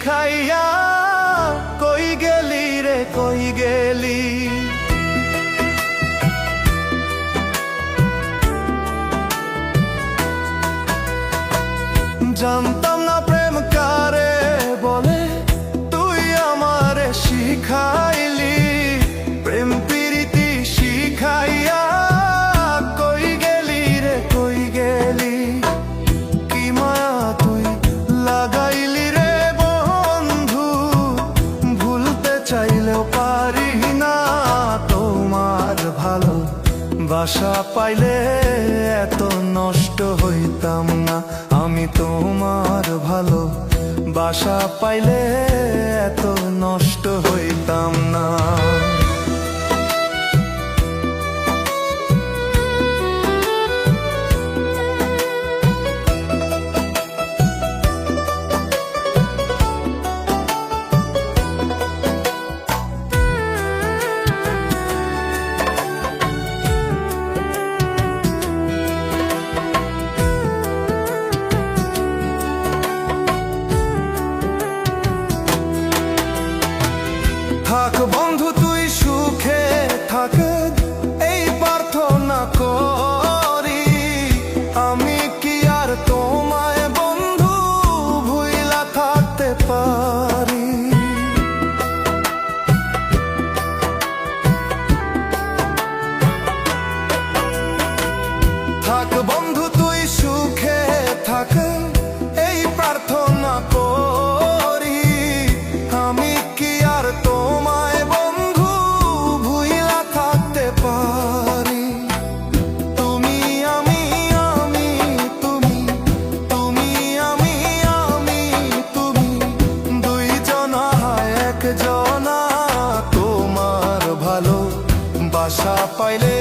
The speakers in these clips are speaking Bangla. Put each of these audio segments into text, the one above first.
শিখাইয়া কই গেলি রে কই গেলি। জানতাম না প্রেম কারে বলে, তুই আমারে শিখাইলি। প্রেম প্রীতি শিখাইয়া কই গেলি রে কই গেলি। কি মায়া তুই লাগাইলি রে বন্ধু, ভুলতে চাইলেও পারি না। তোমার ভালো বাসা পাইলে এত নষ্ট হইতাম না। আমি তোমার ভালো বাসা পাইলে এত নষ্ট হইতাম না। থাক বন্ধু তুই সুখে থাক, এই প্রার্থনা করি। আমি কি আর তোমায় বন্ধু ভুইলা থাকতে পারি। থাক বন্ধু তুই সুখে থাক, এই প্রার্থনা করি। আমি কি আর তোমায় বন্ধু ভুইলা থাকতে পারি। তুমি আমি আমি তুমি, তুমি আমি আমি তুমি, দুইজনা একজনা। তোমার ভালো বাসা পাইলে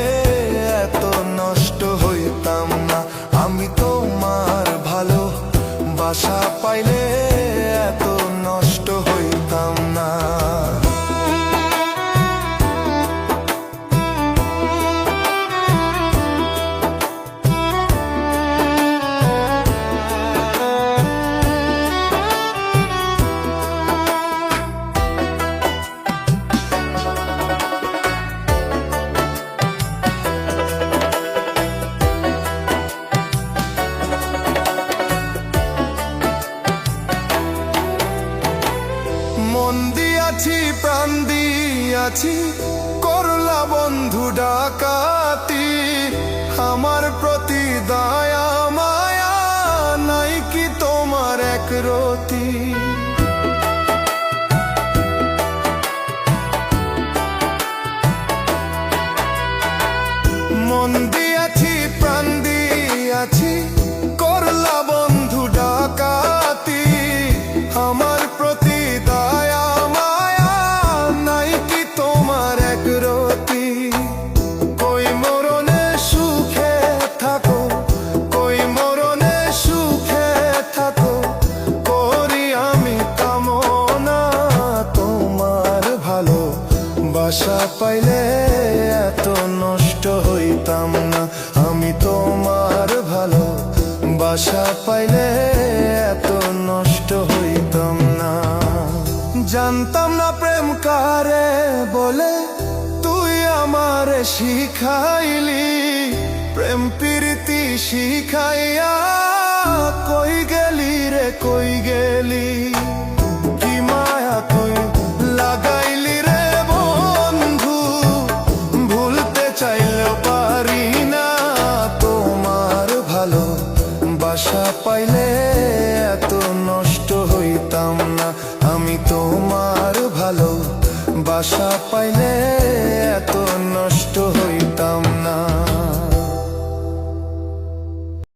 এত নষ্ট হইতাম না। আমি তোমার ভালো বাসা পাইলে এত নষ্ট হইতাম না। মন দিয়াছি প্রাণ দিয়াছি, করলা বন্ধু ডাকাতি। আমার প্রতি দয়া মায়া নাই কি তোমার এক রতি। মন দিয়াছি প্রাণ দিয়াছি, করলা বন্ধু ডাকাতি। আমার প্রতি দয়া মায়া নাই কি তোমার এক রতি। কই মরণে সুখে থাকো, কই মরণে সুখে থাকো, করি আমি কামনা। তোমার ভালো বাসা পাইলে এত নষ্ট হইতাম না। আমি তোমার ভালো বাসা পাইলে এত নষ্ট হইতাম না। জানতাম না প্রেম কারে বলে, তুই আমারে শিখাইলি। প্রেম প্রীতি শিখাইয়া কই গেলি রে কই গেলি। কি মায়া তুই লাগাইলি রে বন্ধু, ভুলতে চাইলেও পারি না। তোমার ভালো বাসা পাইলে এত নষ্ট হইতাম না। আমি তোমার ভালো বাসা পাইলে এত নষ্ট হইতাম না।